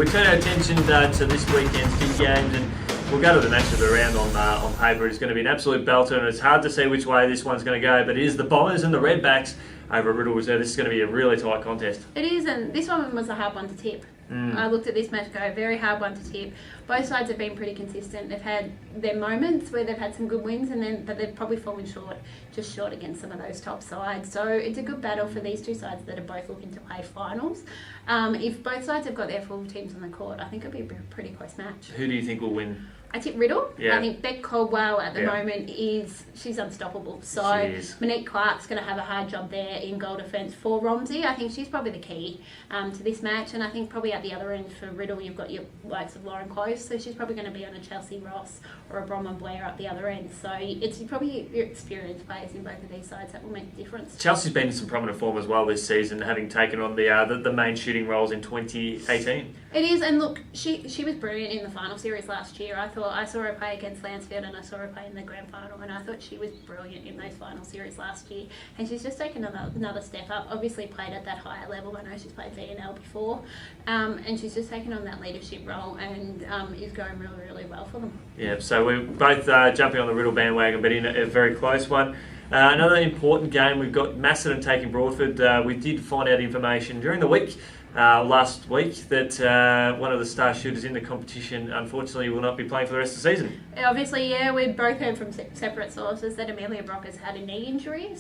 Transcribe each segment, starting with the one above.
turn our attention to this weekend's big games, and we'll go to the match of the round on paper. It's going to be an absolute belter, and it's hard to see which way this one's going to go, but it is the Bombers and the Redbacks over at Riddle Reserve. This is going to be a really tight contest. It is, and this one was a hard one to tip. I looked at this match go, very hard one to tip. Both sides have been pretty consistent. They've had their moments where they've had some good wins, but they've probably fallen just short against some of those top sides. So it's a good battle for these two sides that are both looking to play finals. If both sides have got their full teams on the court, I think it'll be a pretty close match. Who do you think will win? I tip Riddle. Yeah. I think Beck Caldwell at the moment she's unstoppable. So Monique Clark's going to have a hard job there in goal defence for Romsey. I think she's probably the key to this match, and I think probably at the other end for Riddle you've got your likes of Lauren Close, so she's probably going to be on a Chelsea Ross or a Bronwyn Blair up the other end. So it's probably your experienced players in both of these sides that will make the difference. Chelsea's been in some prominent form as well this season, having taken on the main shooting roles in 2018. It is, and look, she was brilliant in the final series last year. I saw her play against Lansfield and I saw her play in the grand final, and I thought she was brilliant in those final series last year. And she's just taken another step up. Obviously played at that higher level. I know she's played VNL before, and she's just taken on that leadership role and is going really, really well for them. Yeah, so we're both jumping on the Riddle bandwagon, but in a very close one. Another important game, we've got Macedon taking Broadford. We did find out information during the week, last week, that one of the star shooters in the competition unfortunately will not be playing for the rest of the season. Obviously, yeah, we've both heard from separate sources that Amelia Brock has had a knee injury,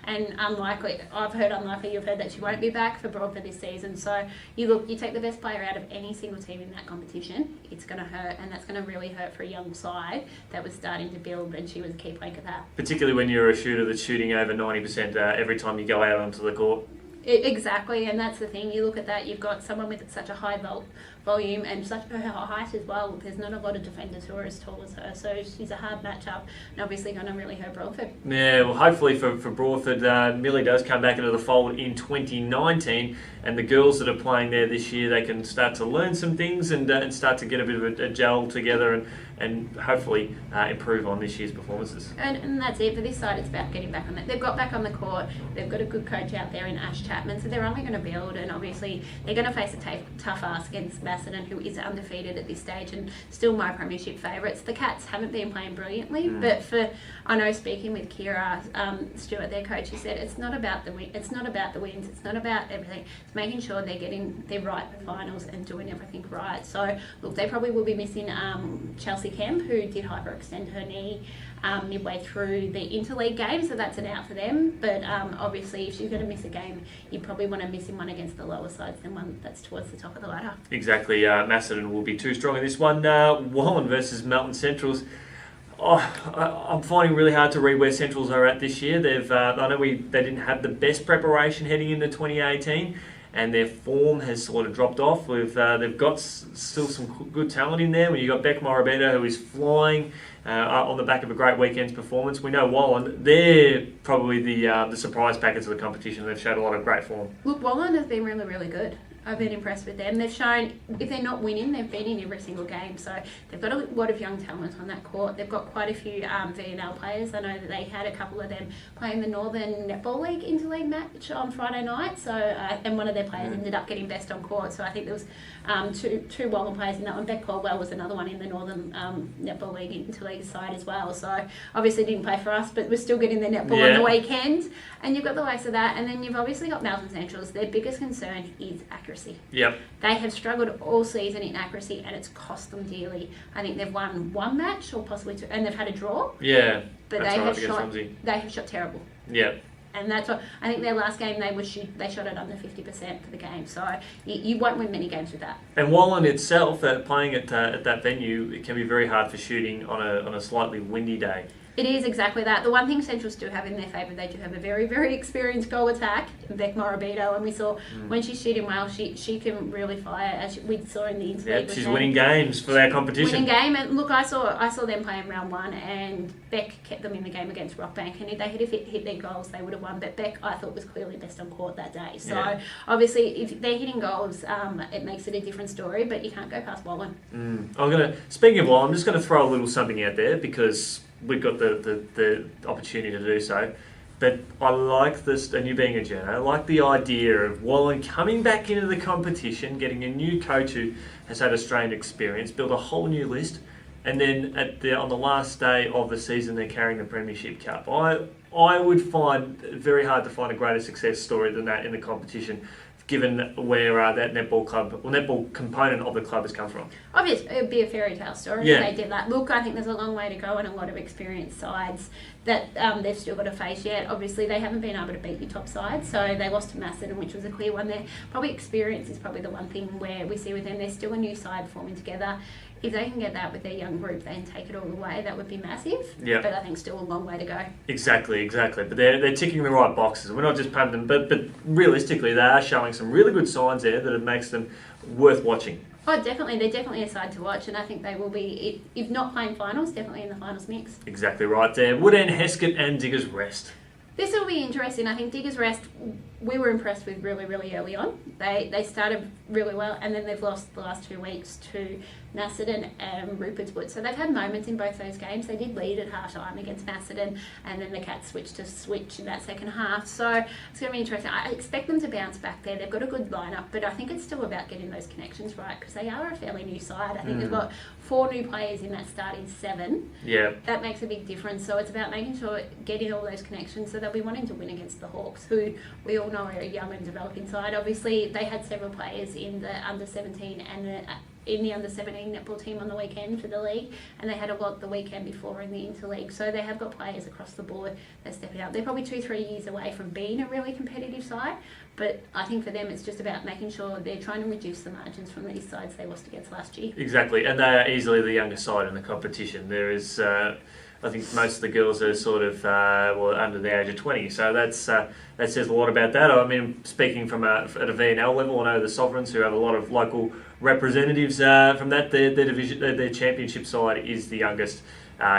and unlikely, I've heard unlikely, you've heard that she won't be back for Broadford this season. So you take the best player out of any single team in that competition, it's going to hurt, and that's going to really hurt for a young side that was starting to build, and she was a key plank of that. Particularly when you're a shooter that's shooting over 90% every time you go out onto the court. Exactly, and that's the thing. You look at that, you've got someone with such a high volume and such her height as well. There's not a lot of defenders who are as tall as her, so she's a hard matchup and obviously going to really hurt Broadford. Yeah, well, hopefully for Broadford, Millie does come back into the fold in 2019, and the girls that are playing there this year, they can start to learn some things and start to get a bit of a gel together and hopefully improve on this year's performances. And that's it. For this side, it's about getting back on that. They've got back on the court. They've got a good coach out there in Ash Chapman, so they're only going to build, and obviously they're going to face a tough ask against Macedon, who is undefeated at this stage and still my premiership favourites. The Cats haven't been playing brilliantly, but I know speaking with Kira Stewart, their coach, he said it's not about the win. It's not about the wins. It's not about everything. It's making sure they're getting their right finals and doing everything right. So look, they probably will be missing Chelsea Kemp, who did hyperextend her knee midway through the interleague game, so that's an out for them. But obviously, if she's going to miss a game, you probably want to miss in one against the lower sides than one that's towards the top of the ladder. Exactly. Macedon will be too strong in this one. Wallen versus Melton Centrals. I'm finding it really hard to read where Centrals are at this year. I know they didn't have the best preparation heading into 2018. And their form has sort of dropped off. They've got still some good talent in there. When you've got Beck Morabito, who is flying on the back of a great weekend's performance. We know Wallen, they're probably the surprise packets of the competition. They've showed a lot of great form. Look, Wallen has been really, really good. I've been impressed with them. They've shown, if they're not winning, they've been in every single game. So they've got a lot of young talent on that court. They've got quite a few VNL players. I know that they had a couple of them playing the Northern Netball League interleague match on Friday night. So and one of their players ended up getting best on court. So I think there was two Wallen players in that one. Beck Caldwell was another one in the Northern Netball League interleague side as well. So obviously didn't play for us, but we're still getting their netball on the weekend. And you've got the likes of that. And then you've obviously got Melton Centrals. Their biggest concern is accuracy. Yep. They have struggled all season in accuracy, and it's cost them dearly. I think they've won one match or possibly two, and they've had a draw. Yeah, but they have shot terrible. Yeah. And that's what I think. Their last game they shot at under 50% for the game, so you won't win many games with that. And Wallen itself, playing at that venue, it can be very hard for shooting on a slightly windy day. It is exactly that. The one thing Centrals do have in their favour, they do have a very, very experienced goal attack in Beck Morabito, and we saw when she's shooting well, she can really fire, as we saw in the interleague. Yep, she's winning games for their competition. Winning game, and look, I saw them playing round one, and Beck kept them in the game against Rockbank, and if they had hit their goals, they would have won. But Beck, I thought, was clearly best on court that day. So obviously, if they're hitting goals, it makes it a different story. But you can't go past Wallen. Speaking of Wallen, I'm just going to throw a little something out there because we've got the opportunity to do so. But I like this, and you being a journo, I like the idea of Wallen coming back into the competition, getting a new coach who has had Australian experience, build a whole new list, and then on the last day of the season, they're carrying the Premiership Cup. I would find it very hard to find a greater success story than that in the competition, given where that netball component of the club has come from. Obviously, it would be a fairy tale story if they did that. Look, I think there's a long way to go and a lot of experienced sides that they've still got to face yet. Obviously, they haven't been able to beat your top side, so they lost to Macedon, which was a clear one there. Probably experience is probably the one thing where we see with them, they're still a new side forming together. If they can get that with their young group and take it all the way, that would be massive. Yeah. But I think still a long way to go. Exactly. But they're ticking the right boxes. We're not just pumping them, but realistically, they are showing some really good signs there that it makes them worth watching. Oh, definitely. They're definitely a side to watch, and I think they will be, if not playing finals, definitely in the finals mix. Exactly right there. Woodend, Heskett and Diggers Rest. This will be interesting. I think Diggers Rest, we were impressed with really, really early on. They started really well, and then they've lost the last 2 weeks to Macedon and Rupert's Wood. So they've had moments in both those games. They did lead at half time against Macedon, and then the Cats switched in that second half. So it's going to be interesting. I expect them to bounce back there. They've got a good lineup, but I think it's still about getting those connections right, because they are a fairly new side. I think they've got 4 new players in that starting 7. Yeah. That makes a big difference. So it's about making sure getting all those connections so they'll be wanting to win against the Hawks, who we all know are a young and developing side. Obviously, they had several players in the under-17 and in the under-17 netball team on the weekend for the league, and they had a lot the weekend before in the interleague. So they have got players across the board that stepping up. They're probably 2-3 years away from being a really competitive side, but I think for them it's just about making sure they're trying to reduce the margins from these sides they lost against last year. Exactly, and they are easily the younger side in the competition. There is, I think most of the girls are sort of under the age of 20, so that says a lot about that. I mean, speaking at a VNL level, I know the Sovereigns, who have a lot of local representatives from that, their division, their championship side is the youngest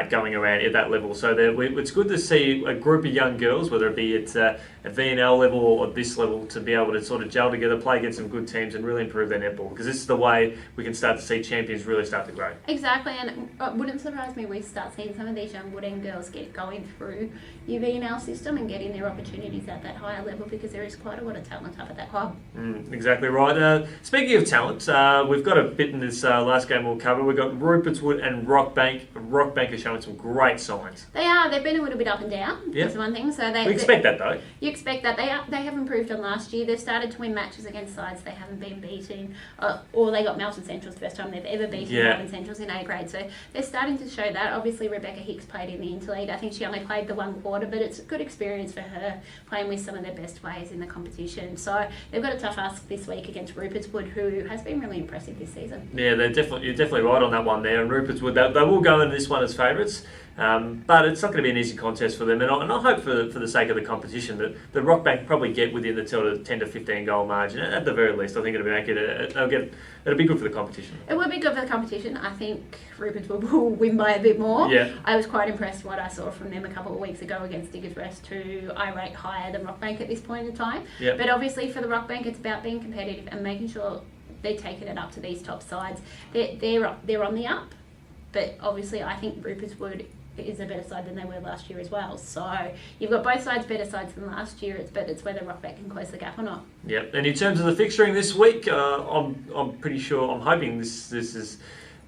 going around at that level. So it's good to see a group of young girls, whether it be at a VNL level or at this level, to be able to sort of gel together, play against some good teams and really improve their netball, because this is the way we can start to see champions really start to grow. Exactly, and it wouldn't surprise me we start seeing some of these young Woodend girls going through your VNL system and getting their opportunities at that higher level, because there is quite a lot of talent up at that club. Exactly right. Speaking of talent, we've got a bit in this last game we'll cover. We've got Rupert's Wood and Rockbank. Rockbank are showing some great signs. They are. They've been a little bit up and down. Yep. That's one thing. So we expect that, though. You expect that. They have improved on last year. They've started to win matches against sides they haven't been beaten, or they got Melton Central's first time they've ever beaten Melton Central's in A grade. So they're starting to show that. Obviously, Rebecca Hicks played in the interleague. I think she only played the 1 quarter, but it's a good experience for her playing with some of their best players in the competition. So they've got a tough ask this week against Rupert's Wood, who has been really impressive this season. Yeah, you're definitely right on that one there. And Rupert's Wood, they will go in this one as favourites. But it's not going to be an easy contest for them, and I hope for the sake of the competition that the Rockbank probably get within the 10 to 15 goal margin at the very least. I think it'll be good for the competition. It will be good for the competition. I think Rupert's will win by a bit more. Yeah. I was quite impressed what I saw from them a couple of weeks ago against Diggers Rest, who I rate higher than Rockbank at this point in time. Yeah. But obviously for the Rockbank, it's about being competitive and making sure they're taking it up to these top sides. They're on the up, but obviously I think Rupert's Wood is a better side than they were last year as well. So you've got both sides better sides than last year. It's whether Rockbank can close the gap or not. Yep. And in terms of the fixturing this week, I'm pretty sure, I'm hoping this is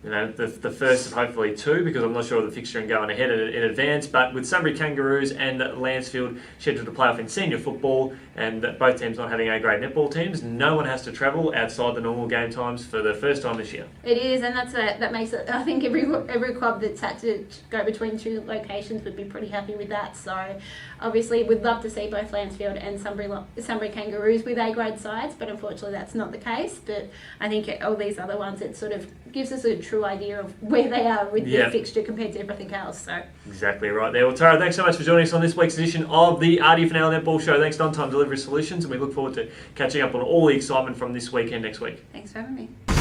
the first of hopefully 2, because I'm not sure of the fixturing going ahead in advance. But with Sunbury Kangaroos and Lansfield scheduled to play off in senior football, and both teams not having A-grade netball teams, no one has to travel outside the normal game times for the first time this year. It is, and that makes it. I think every club that's had to go between 2 locations would be pretty happy with that. So, obviously, we'd love to see both Lansfield and Sunbury Kangaroos with A-grade sides, but unfortunately, that's not the case. But I think all these other ones, it sort of gives us a true idea of where they are with their fixture compared to everything else. So exactly right there. Well, Tara, thanks so much for joining us on this week's edition of the RDFNL Netball Show. Thanks to Ontime Delivery Solutions, and we look forward to catching up on all the excitement from this weekend next week. Thanks for having me.